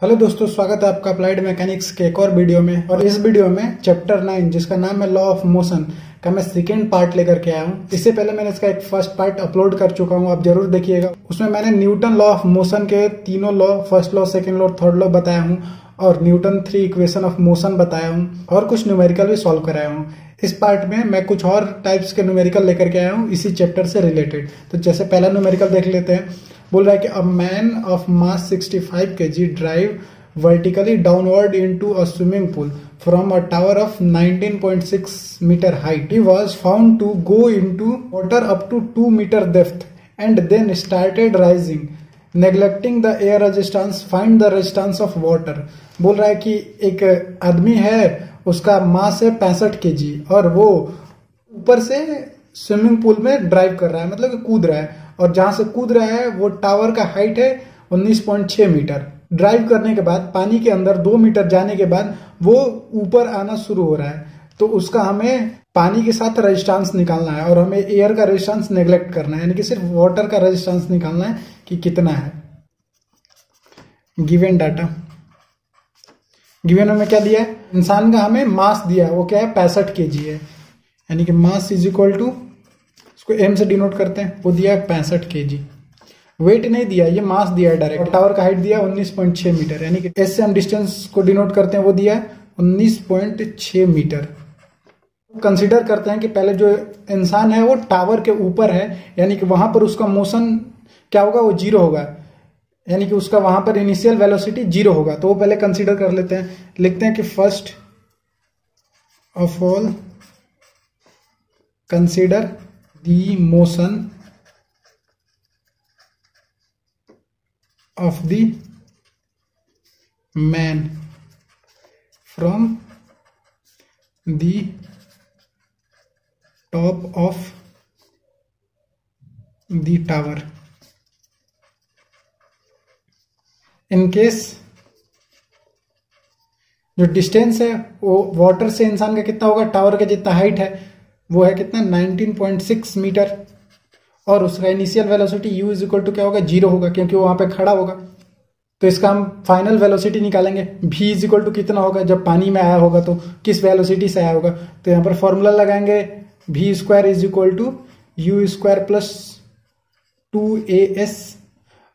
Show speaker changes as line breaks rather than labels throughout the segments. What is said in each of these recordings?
Hello दोस्तों, स्वागत है आपका अप्लाइड मैकेनिक्स के एक और वीडियो में। और इस वीडियो में चैप्टर 9 जिसका नाम है लॉ ऑफ मोशन का मैं सेकेंड पार्ट लेकर के आया हूँ। इससे पहले मैंने इसका एक फर्स्ट पार्ट अपलोड कर चुका हूँ, आप जरूर देखिएगा। उसमें मैंने न्यूटन लॉ ऑफ मोशन के तीनों law, first law, second law, third law बताया हूँ और न्यूटन 3 इक्वेशन ऑफ मोशन बताया हूँ और कुछ न्यूमेरिकल भी सॉल्व कराया हूँ। इस पार्ट में मैं कुछ और टाइप्स के न्यूमेरिकल लेकर के आया हूँ इसी चैप्टर से रिलेटेड। तो जैसे पहला न्यूमेरिकल देख लेते हैं। बोल रहा है कि a man of mass 65 kg drive vertically downward into a swimming pool from a tower of 19.6 meter height. He was found to go into water up to 2 meter depth and then started rising. Neglecting the air resistance, find the resistance of water. बोल रहा है कि एक आदमी है, उसका मास है 65 kg और वो ऊपर से स्विमिंग पूल में ड्राइव कर रहा है, मतलब कि कूद रहा है। और जहां से कूद रहा है वो टावर का हाइट है 19.6 मीटर। ड्राइव करने के बाद पानी के अंदर 2 मीटर जाने के बाद वो ऊपर आना शुरू हो रहा है। तो उसका हमें पानी के साथ रेजिस्टेंस निकालना है और हमें एयर का रेजिस्टेंस नेग्लेक्ट करना है, यानी कि सिर्फ वाटर का रेजिस्टेंस निकालना है कि कितना है। गिवन डाटा, गिवन में क्या दिया है, इंसान का हमें मास दिया है, वो क्या है 65 kg है, यानी कि मास इज इक्वल टू, इसको एम से डिनोट करते हैं, वो दिया है 65 kg। वेट नहीं दिया, ये मास दिया है डायरेक्ट। टावर का हाइट दिया 19.6 मीटर, यानी कि एस से हम डिस्टेंस को डिनोट करते हैं, वो दिया है 19.6 मीटर। कंसीडर करते हैं कि पहले जो इंसान है वो टावर के ऊपर है, यानी कि वहां पर उसका मोशन क्या होगा, वो जीरो होगा, यानी कि उसका वहां पर इनिशियल वेलोसिटी जीरो होगा। तो वो पहले कंसीडर कर लेते हैं। लिखते हैं कि first of all consider the motion of the man from the top of the tower in case जो डिस्टेंस है वो वाटर से इंसान का कितना होगा, टावर का जितना हाइट है वो है कितना 19.6 मीटर और उसका initial velocity u is equal to क्या होगा, जीरो होगा, क्योंकि वो वहां पे खड़ा होगा। तो इसका हम फाइनल वेलोसिटी निकालेंगे। v इज इक्वल टू कितना होगा, जब पानी में आया होगा तो किस वेलोसिटी से आया होगा। तो यहाँ पर फॉर्मूला लगाएंगे, v square is equal to u square plus 2as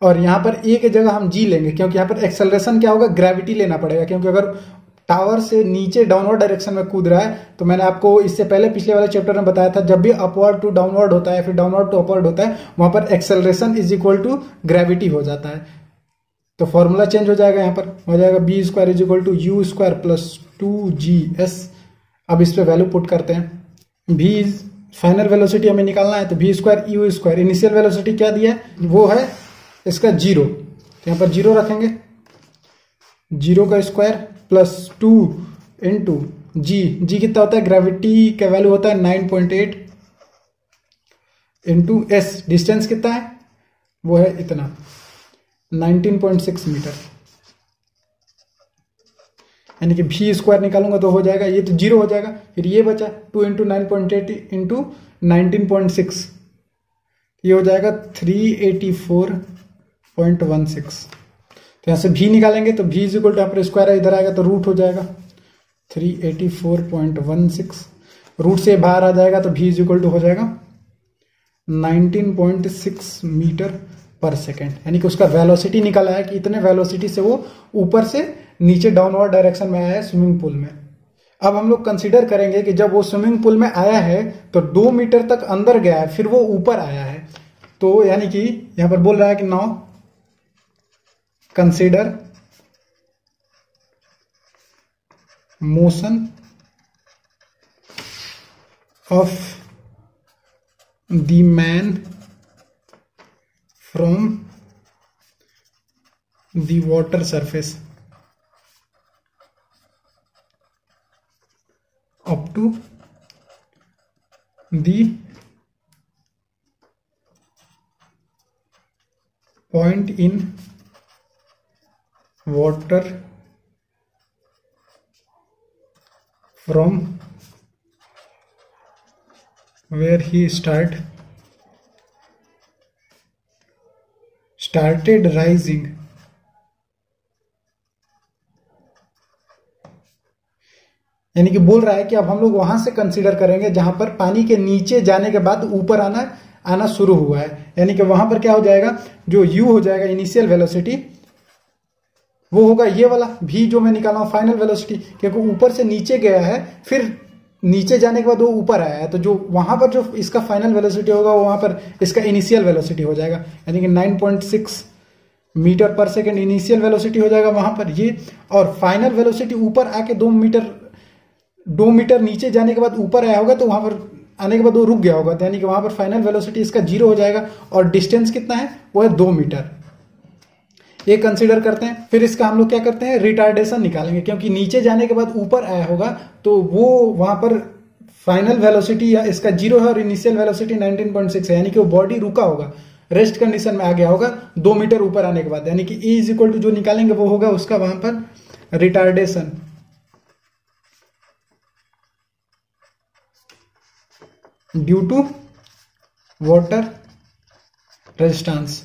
और यहाँ पर a की जगह हम g लेंगे, क्योंकि यहाँ पर एक्सेलरेशन क्या होगा, ग्रेविटी लेना पड़ेगा। क्योंकि अगर टावर से नीचे डाउनवर्ड डायरेक्शन में कूद रहा है तो मैंने आपको इससे पहले पिछले वाले चैप्टर में बताया था, जब भी अपवर्ड टू डाउनवर्ड होता है फिर डाउनवर्ड टू अपवर्ड होता है, वहां पर acceleration is equal to gravity हो जाता है। तो फॉर्मूला चेंज हो जाएगा, यहाँ पर हो जाएगा v square is equal to u square plus 2gs। अब इस पे वैल्यू पुट करते हैं। भी फाइनल वेलोसिटी हमें निकालना है, तो भी square you square, initial velocity क्या दिया है, वो है इसका जीरो, तो यहाँ पर जीरो रखेंगे, जीरो का स्क्वायर प्लस 2 इंटू जी कितना होता है, ग्रेविटी का वैल्यू होता है 9.8 इंटू एस, डिस्टेंस कितना है, वो है इतना 19.6 मीटर, यानी कि भी स्क्वायर निकालूंगा तो हो जाएगा, ये तो जीरो हो जाएगा, फिर ये बचा 2 इंटू 9.8 इंटू 19.6, ये हो जाएगा 384.16। तो यहाँ से भी निकालेंगे तो भी इज इक्वल टू यहाँ पर स्क्वायर है, इधर आएगा तो रूट हो जाएगा 384.16, रूट से बाहर आ जाएगा तो भी इज इक्वल टू हो जाएगा 19.6 मीटर पर सेकेंड, यानी कि उसका वेलोसिटी निकला है कि इतने वेलोसिटी से वो ऊपर से नीचे डाउनवर्ड डायरेक्शन में आया है स्विमिंग पूल में। अब हम लोग कंसीडर करेंगे कि जब वो स्विमिंग पूल में आया है तो 2 मीटर तक अंदर गया है, फिर वो ऊपर आया है। तो यानी कि यहां पर बोल रहा है कि now consider motion of the man from the water surface up to the point in water from where he started rising यानी कि बोल रहा है कि अब हम लोग वहां से कंसीडर करेंगे जहां पर पानी के नीचे जाने के बाद ऊपर आना शुरू हुआ है। यानी कि वहां पर क्या हो जाएगा, जो u हो जाएगा इनिशियल वेलोसिटी, वो होगा ये वाला v जो मैं निकाला हूं फाइनल वेलोसिटी, क्योंकि ऊपर से नीचे गया है फिर नीचे जाने के बाद वो ऊपर आया है, तो जो वहां पर जो इसका फाइनल वेलोसिटी होगा वो वहां पर इसका इनिशियल वेलोसिटी हो जाएगा। यानी कि 9.6 मीटर पर सेकेंड इनिशियल वेलोसिटी हो जाएगा वहां पर ये, और फाइनल वेलोसिटी ऊपर आके 2 मीटर नीचे जाने के बाद ऊपर आया होगा, तो वहां पर आने के बाद वो रुक गया होगा, तो यानी कि वहां पर फाइनल वेलोसिटी इसका 0 हो जाएगा। और डिस्टेंस कितना है, वो है 2 मीटर, ये कंसीडर करते हैं। फिर इसका हम लोग क्या करते हैं, रिटार्डेशन निकालेंगे, क्योंकि नीचे जाने के बाद ऊपर आया होगा तो वो वहां पर फाइनल वेलोसिटी या इसका 0 है और इनिशियल वेलोसिटी 19.6 है, यानी कि वो बॉडी रुका होगा, रेस्ट कंडीशन में आ गया होगा 2 मीटर ऊपर आने के बाद। यानी कि E इज इक्वल टू जो निकालेंगे वो होगा उसका वहां पर retardation due to water resistance.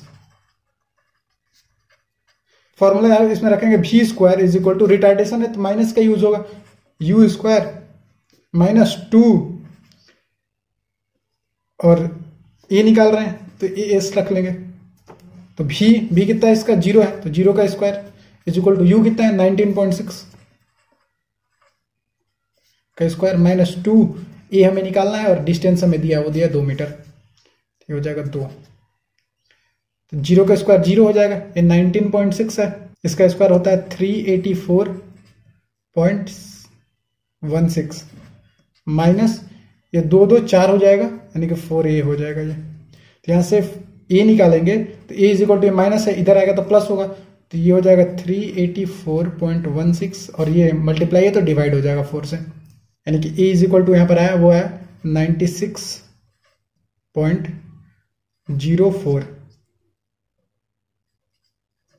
Formula इसमें रखेंगे v square is equal to, retardation है तो माइनस का यूज होगा, u स्क्वायर माइनस 2, और ए निकाल रहे हैं तो एस रख लेंगे, तो v कितना है इसका 0 है, तो 0 का square is equal to u कितना है 19.6 का स्क्वायर माइनस 2, ए हमें निकालना है और डिस्टेंस हमें दिया, वो दिया 2 मीटर, ये हो जाएगा 2, तो 0 का स्क्वायर 0 हो जाएगा, ये 19.6 है, इसका स्क्वायर होता है 384.16 माइनस ये 2 4 हो जाएगा, यानी कि 4a हो जाएगा ये। तो यहाँ से a निकालेंगे तो a is equal to minus है, इधर आएगा तो प्लस होगा, तो ये हो जाएगा 384.16 और ये मल्टीप्लाई है तो डिवाइड हो जाएगा 4 से, यानी कि a इज इक्वल टू यहाँ पर आया वो है 96.04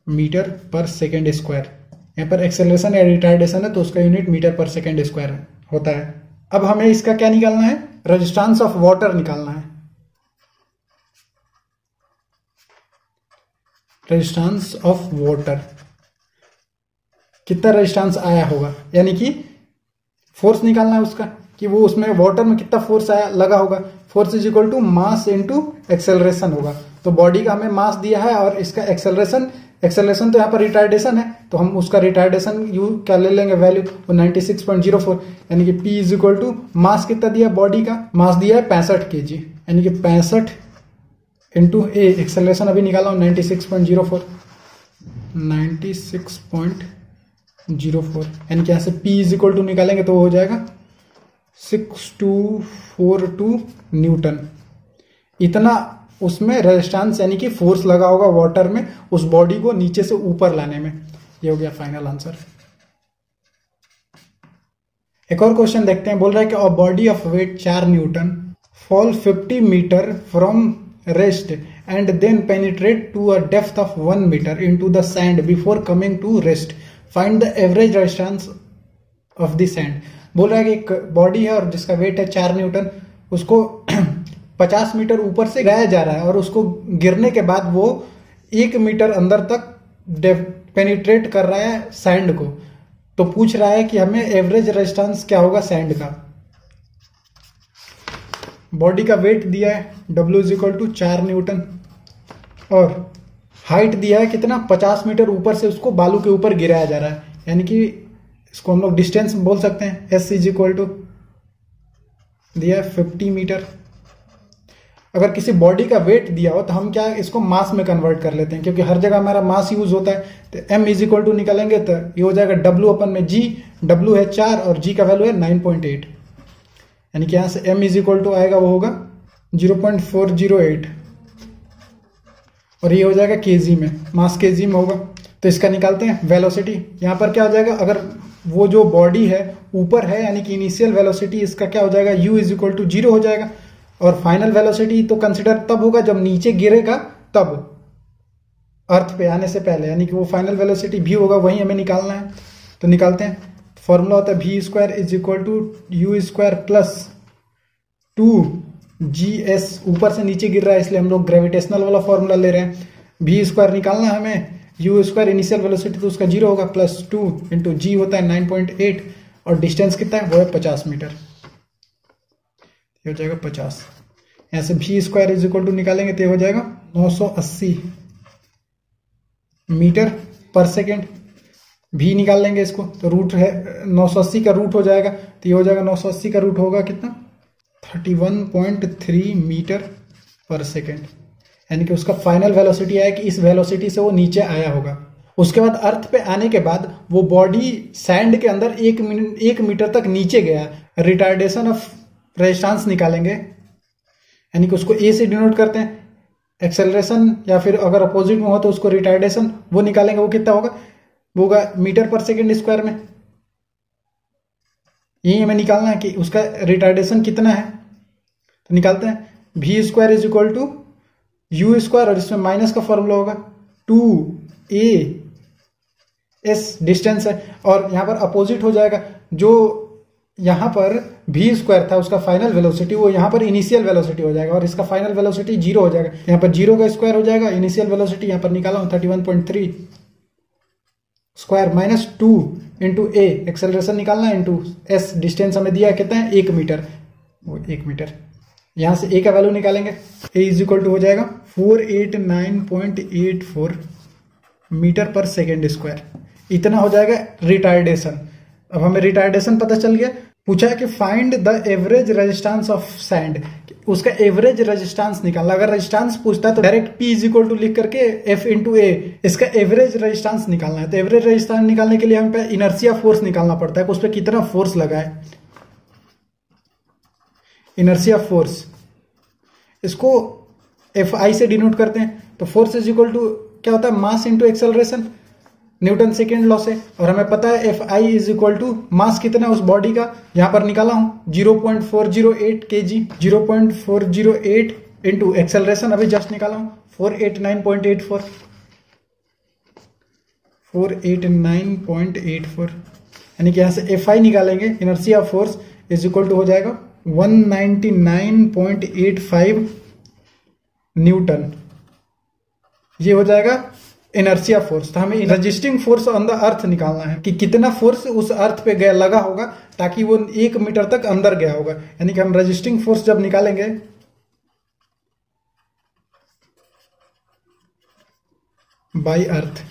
मीटर पर सेकेंड स्क्वायर। यहाँ पर एक्सेलरेशन या रिटार्डेशन है तो उसका यूनिट मीटर पर सेकेंड स्क्वायर होता है। अब हमें इसका क्या निकालना है, रेजिस्टेंस ऑफ वाटर निकालना है। रेजिस्टेंस ऑफ वाटर कितना रेजिस्टेंस आया होगा, यानी कि फोर्स निकालना है उसका कि वो उसमें वाटर में कितना फोर्स आया लगा होगा। Force is equal to mass into acceleration होगा, तो बॉडी का हमें मास दिया है और इसका एक्सेलरेशन तो यहाँ पर रिटार्डेशन है, तो हम उसका रिटार्डेशन यू क्या ले लेंगे वैल्यू, वो 96.04, यानी कि P is equal to mass कितना दिया, बॉडी का मास दिया है 65 kg, यानी कि 65 इंटू ए, एक्सेलरेशन अभी निकाला हूँ 96.04, यानी कि यहाँ से P इज इक्वल टू निकालेंगे तो हो जाएगा 6242 न्यूटन। इतना उसमें रेजिस्टेंस यानी कि फोर्स लगा होगा वाटर में उस बॉडी को नीचे से ऊपर लाने में। ये हो गया फाइनल आंसर। एक और क्वेश्चन देखते हैं, बोल रहा है कि a body of weight 4 newton fall 50 metre from rest and then penetrate to a depth of 1 metre into the sand before coming to rest, find the average resistance of the sand. बोल रहा है कि एक body है और जिसका wait है 4 Newton, उसको 50 मीटर ऊपर से गिराया जा रहा है और उसको गिरने के बाद वो 1 मीटर अंदर तक पेनिट्रेट कर रहा है सैंड को। तो पूछ रहा है कि हमें एवरेज रेजिस्टेंस क्या होगा सैंड का। बॉडी का वेट दिया है W is equal to 4 newton और हाइट दिया है कितना 50 मीटर ऊपर से उसको बालू के ऊपर गिराया जा रहा है, यानी कि इसको हम लोग डिस्टेंस बोल सकते हैं। S इज इक्वल टू दिया है 50 मीटर। अगर किसी बॉडी का वेट दिया हो तो हम क्या इसको मास में कन्वर्ट कर लेते हैं, क्योंकि हर जगह हमारा मास यूज होता है। तो M इज इक्वल टू निकालेंगे तो ये हो जाएगा W अपन में G, W है 4 और G का वैल्यू है 9.8, यानी कि यहां से M इज इक्वल टू आएगा वो होगा 0.408 और ये हो जाएगा केजी में, मास केजी में होगा। तो इसका निकालते हैं वेलोसिटी। यहाँ पर क्या हो जाएगा, अगर वो जो बॉडी है ऊपर है यानी कि इनिशियल वेलोसिटी इसका क्या हो जाएगा U इज इक्वल टू 0 हो जाएगा और फाइनल वेलोसिटी तो कंसिडर तब होगा जब नीचे गिरेगा, तब अर्थ पे आने से पहले, यानी कि वो फाइनल वेलोसिटी भी होगा, वही हमें निकालना है। तो निकालते हैं। फॉर्मूला होता है V square is equal to U square plus 2GS, ऊपर से नीचे गिर रहा है इसलिए हम लोग ग्रेविटेशनल वाला फॉर्मूला ले रहे हैं। V स्क्वायर निकालना है हमें, U स्क्वायर इनिशियल वेलोसिटी तो उसका 0 होगा, प्लस 2 इंटू G होता है 9.8 और डिस्टेंस कितना है वो है 50 मीटर, ये हो जाएगा 50। यहाँ से v square is equal to निकालेंगे तो ये हो जाएगा 980 मीटर पर सेकेंड। v निकाल लेंगे इसको तो रूट है 980 का रूट हो जाएगा, तो ये हो जाएगा 980 का रूट होगा कितना 31.3 मीटर पर सेकेंड, यानी कि उसका फाइनल वेलोसिटी है कि इस वेलोसिटी से वो नीचे आया होगा। उसके बाद अर्थ पे आने के बाद वो बॉडी सैंड के अंदर 1 मीटर तक नीचे गया, रिटार्डेशन ऑफ रेजिस्टेंस निकालेंगे, यानी कि उसको ए से डिनोट करते हैं। एक्सेलरेशन या फिर अगर अपोजिट में हो तो उसको रिटार्डेशन वो निकालेंगे, वो कितना होगा, वो होगा मीटर पर सेकेंड स्क्वायर में। यही हमें निकालना है कि उसका रिटार्डेशन कितना है, तो निकालते हैं v square is equal to u square, और इसमें माइनस का फॉर्मूला होगा 2a s डिस्टेंस है, और यहां पर अपोजिट हो जाएगा। जो यहां पर v स्क्वायर था उसका फाइनल वेलोसिटी वो यहां पर इनिशियल वेलोसिटी हो जाएगा, और इसका फाइनल वेलोसिटी 0 हो जाएगा। यहां पर 0 का स्क्वायर हो जाएगा, इनिशियल वेलोसिटी यहां पर निकाला हूं 31.3 स्क्वायर माइनस 2 इंटू ए एक्सेलरेशन निकालना इंटू एस डिस्टेंस हमें दिया कितना है 1 मीटर, वो 1 मीटर। यहां से ए का वैल्यू निकालेंगे, ए इज इक्वल टू हो जाएगा 489.84 मीटर पर सेकेंड स्क्वायर। इतना हो जाएगा रिटार्डेशन। अब हमें रिटार्डेशन पता चल गया। पूछा है कि find the average resistance of sand, उसका एवरेज रेजिस्टेंस निकालना। अगर रेजिस्टेंस पूछता है तो direct P is equal to लिख करके F इंटू ए, इसका एवरेज रेजिस्टेंस निकालना है। तो एवरेज रेजिस्टेंस निकालने के लिए हमें इनर्शिया फोर्स निकालना पड़ता है कि उस पर कितना फोर्स लगा है। इनर्शिया फोर्स इसको Fi से डिनोट करते हैं, तो फोर्स इज इक्वल टू क्या होता है mass into acceleration, Newton second law से। और हमें पता है Fi is equal to mass कितना है उस बॉडी का, यहां पर निकाला हूं 0.408 kg, 0.408 इंटू एक्सेलरेशन अभी जस्ट निकाला हूं 489.84, 489.84, यानी कि यहां से Fi निकालेंगे inertia force is equal to हो जाएगा 199.85 न्यूटन। ये हो जाएगा इनर्शिया फोर्स। तो हमें resisting force on the earth निकालना है कि कितना फोर्स उस अर्थ पे गया लगा होगा ताकि वो 1 मीटर तक अंदर गया होगा। यानी कि हम रजिस्टिंग फोर्स जब निकालेंगे बाय अर्थ,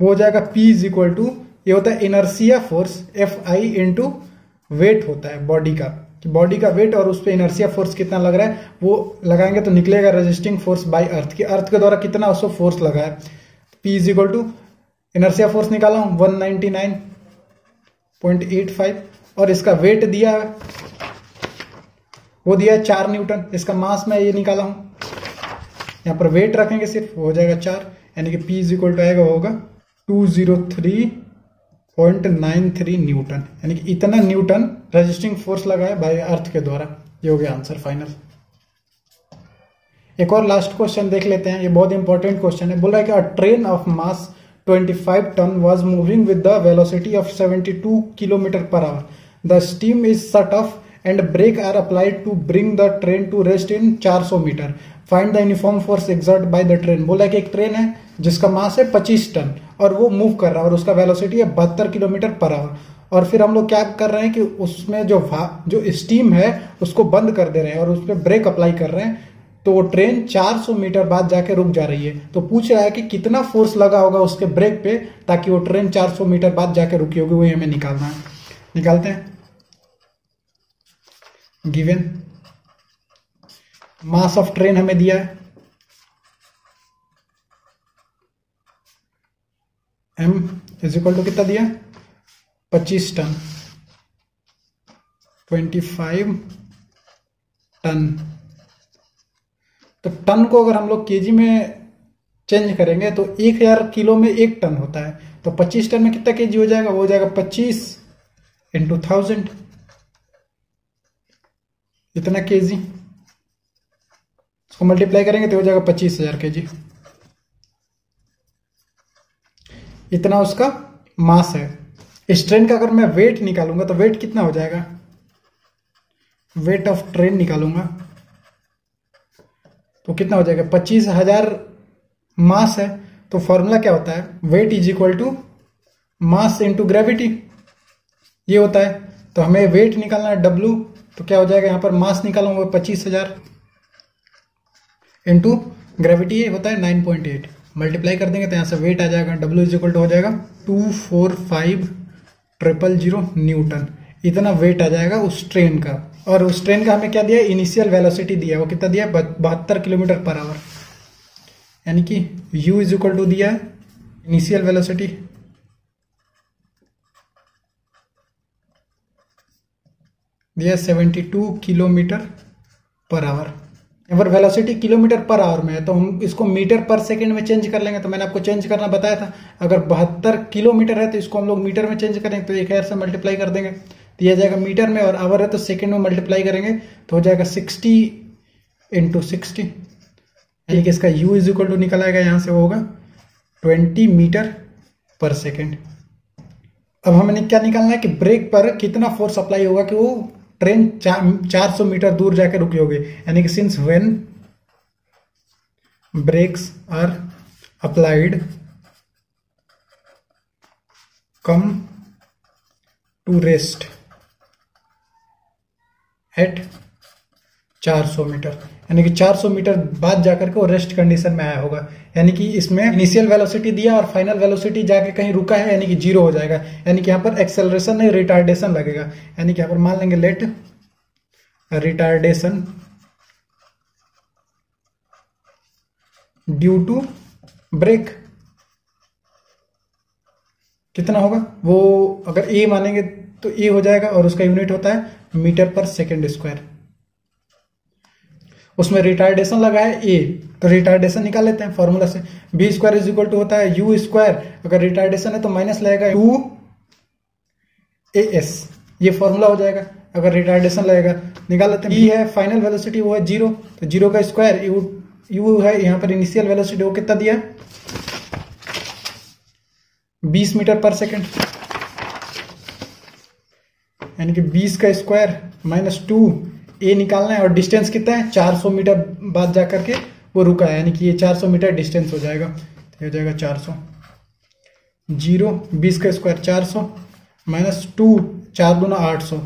वो हो जाएगा P इज इक्वल टू, ये होता है inertia force Fi into weight होता है बॉडी का, बॉडी का वेट और उस पर इनर्शिया फोर्स कितना लग रहा है वो लगाएंगे तो निकलेगा रेजिस्टिंग फोर्स बाय अर्थ की, अर्थ के द्वारा कितना उसको फोर्स लगा है। P is equal to inertia force निकाला हूं 199.85 और इसका वेट दिया है वो दिया है 4 न्यूटन। इसका मास में ये निकाला हूं, यहां पर वेट रखेंगे सिर्फ, हो जाएगा 4, यानी कि P इज इक्वल टू आएगा होगा 203.93 न्यूटन, यानी कि इतना न्यूटन रेजिस्टिंग फोर्स लगा है बाय अर्थ के द्वारा। ये हो गया आंसर फाइनल। एक और लास्ट क्वेश्चन देख लेते हैं, ये बहुत इंपॉर्टेंट क्वेश्चन है। बोला है कि a train of mass 25 ton was moving with the velocity of 72 kilometre per hour. The steam is shut off and brake are applied to bring the train to rest in 400 metre. Find the uniform force exert by the train. बोला है कि एक train है जिसका मास है 25 ton और वो move कर रहा है और उसका वेलोसिटी है 72 किलोमीटर पर आवर। और फिर हम लोग क्या कर रहे हैं कि उसमें जो स्टीम है उसको बंद कर दे रहे हैं और उस पर ब्रेक अप्लाई कर रहे हैं, तो वो ट्रेन 400 मीटर बाद जाके रुक जा रही है। तो पूछ रहा है कि कितना फोर्स लगा होगा उसके ब्रेक पे ताकि वो ट्रेन 400 मीटर बाद जाके रुकी होगी, वही हमें निकालना है। निकालते हैं। गिवन मास ऑफ ट्रेन हमें दिया है m इज इक्वल टू कितना दिया 25 टन, 25 टन। तो टन को अगर हम लोग केजी में चेंज करेंगे तो 1000 किलो में 1 टन होता है, तो 25 टन में कितना केजी हो जाएगा, वो हो जाएगा 25 इंटू 1000, इतना केजी। इसको मल्टीप्लाई करेंगे तो हो जाएगा 25,000 केजी। इतना उसका मास है। इस ट्रेन का अगर मैं वेट निकालूंगा तो वेट कितना हो जाएगा, वेट ऑफ ट्रेन निकालूंगा तो कितना हो जाएगा 25,000 मास है। तो फॉर्मूला क्या होता है, weight is equal to mass into gravity ये होता है। तो हमें वेट निकालना है W, तो क्या हो जाएगा यहाँ पर मास निकाला वो 25,000 इंटू ग्रेविटी ये होता है 9.8, मल्टीप्लाई कर देंगे तो यहाँ से वेट आ जाएगा W इज इक्वल टू हो जाएगा 245,000 न्यूटन। इतना वेट आ जाएगा उस ट्रेन का। और उस ट्रेन का हमें क्या दिया, इनिशियल वेलोसिटी दिया, वो कितना दिया 72 किलोमीटर पर आवर, यानी कि U इज इक्वल टू दिया है इनिशियल वेलोसिटी दिया 72 किलोमीटर पर आवर। यहाँ पर वेलोसिटी किलोमीटर पर आवर में है तो हम इसको मीटर पर सेकंड में चेंज कर लेंगे। तो मैंने आपको चेंज करना बताया था, अगर 72 किलोमीटर है तो इसको हम लोग मीटर में चेंज करेंगे तो 1000 से मल्टीप्लाई कर देंगे तो यह जाएगा मीटर में, और आवर है तो सेकंड में मल्टीप्लाई करेंगे तो हो जाएगा 60 इंटू 60, यानी कि इसका U इज इक्वल टू निकल आएगा यहाँ से, वो होगा 20 मीटर पर सेकेंड। अब हमें क्या निकालना है कि ब्रेक पर कितना फोर्स अप्लाई होगा कि वो ट्रेन 400 मीटर दूर जाकर रुकी होगी, यानी कि since when brakes are applied come to rest at 400 metre, यानी कि 400 मीटर बाद जाकर के वो रेस्ट कंडीशन में आया होगा। यानी कि इसमें इनिशियल वेलोसिटी दिया और फाइनल वेलोसिटी जाके कहीं रुका है, यानी कि 0 हो जाएगा, यानी कि यहाँ पर एक्सेलरेशन नहीं रिटार्डेशन लगेगा। यानी कि यहाँ पर मान लेंगे let retardation due to brake कितना होगा, वो अगर ए मानेंगे तो ए हो जाएगा और उसका यूनिट होता है मीटर पर सेकेंड स्क्वायर। उसमें रिटार्डेशन लगा है ए, तो रिटार्डेशन निकाल लेते हैं फॉर्मूला से। V square is equal to होता है यू स्क्वायर, अगर रिटार्डेशन है तो माइनस लगेगा 2AS, ये फॉर्मूला हो जाएगा। अगर रिटार्डेशन लगेगा निकाल लेते हैं। बी है फाइनल वेलोसिटी वो है 0, तो 0 का स्क्वायर यू है यहाँ पर इनिशियल वेलोसिटी वो कितना दिया 20 मीटर पर सेकेंड, यानी कि 20 का स्क्वायर माइनस 2 ए निकालना है, और डिस्टेंस कितना है 400 मीटर बाद जाकर के वो रुका है, यानी कि ये 400 मीटर डिस्टेंस हो जाएगा। तो हो जाएगा 400 0 20 का स्क्वायर 400 माइनस 2 4 दूना 800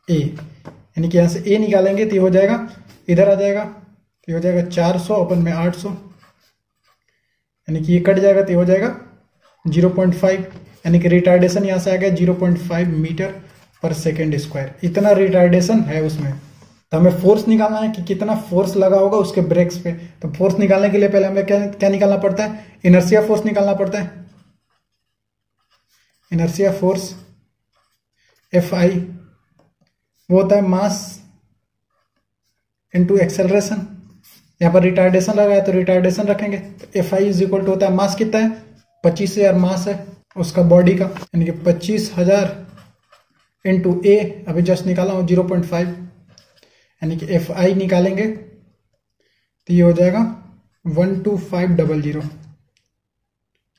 ए, यानी कि यहाँ से ए निकालेंगे तो ये हो जाएगा इधर आ जाएगा, तो ये हो जाएगा 400 अपन में 800, यानी कि ये कट जाएगा तो ये हो जाएगा 0.5, यानी कि रिटार्डेशन यहाँ से आ गया 0.5 मीटर पर सेकेंड स्क्वायर। इतना रिटार्डेशन है उसमें। तो हमें फोर्स निकालना है कि कितना फोर्स लगा होगा उसके ब्रेक्स पे। तो फोर्स निकालने के लिए पहले हमें क्या निकालना पड़ता है, इनर्शिया फोर्स निकालना पड़ता है। इनर्शिया फोर्स Fi वो होता है मास इंटू एक्सेलरेशन। यहाँ पर रिटार्डेशन लगा है तो रिटार्डेशन रखेंगे, तो Fi इज इक्वल टू होता है मास कितना है 25,000 मास है उसका बॉडी का, यानी कि 25,000 इंटू ए अभी जस्ट निकाला हूँ 0.5, यानी कि Fi निकालेंगे तो ये हो जाएगा 12500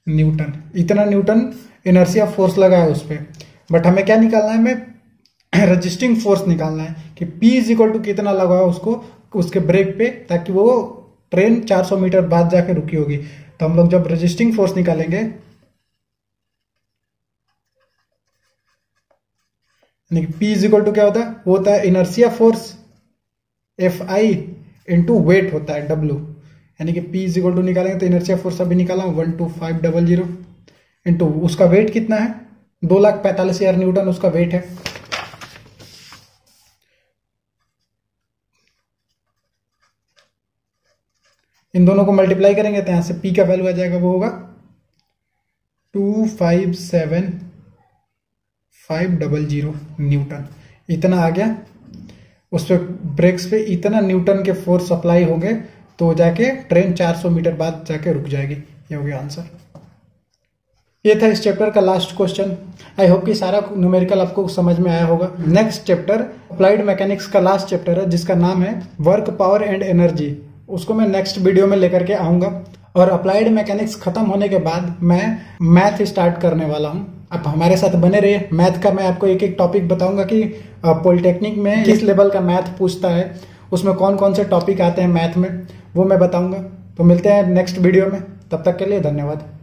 न्यूटन। इतना न्यूटन इनर्शिया फोर्स लगा है उस पर। बट हमें क्या निकालना है, हमें रजिस्टिंग फोर्स निकालना है कि P इज इक्वल टू कितना लगा है उसको उसके ब्रेक पे, ताकि वो ट्रेन 400 मीटर बाद जाके रुकी होगी। तो हम लोग जब रजिस्टिंग फोर्स निकालेंगे, यानी कि P इज इक्वल टू क्या होता है, वो होता है inertia force Fi into weight होता है W, यानी कि P इज इक्वल टू निकालेंगे तो इनर्शिया फोर्स अभी निकाला 12500 इंटू उसका वेट कितना है 2,45,000 न्यूटन उसका वेट है। इन दोनों को मल्टीप्लाई करेंगे तो यहां से P का वैल्यू आ जाएगा, वो होगा 257,500 न्यूटन। इतना आ गया उस पर ब्रेक्स पे, इतना न्यूटन के फोर्स अप्लाई होंगे तो जाके ट्रेन 400 मीटर बाद जाके रुक जाएगी। ये हो गया आंसर। ये था इस चैप्टर का लास्ट क्वेश्चन। आई होप कि सारा न्यूमेरिकल आपको समझ में आया होगा। नेक्स्ट चैप्टर अप्लाइड मैकेनिक्स का लास्ट चैप्टर है जिसका नाम है वर्क पावर एंड एनर्जी। उसको मैं नेक्स्ट वीडियो में लेकर के आऊंगा। और अप्लाइड मैकेनिक्स खत्म होने के बाद मैं मैथ स्टार्ट करने वाला हूं। आप हमारे साथ बने रहिए। मैथ का मैं आपको एक एक टॉपिक बताऊंगा कि पॉलिटेक्निक में किस लेवल का मैथ पूछता है, उसमें कौन कौन से टॉपिक आते हैं मैथ में, वो मैं बताऊंगा। तो मिलते हैं नेक्स्ट वीडियो में, तब तक के लिए धन्यवाद।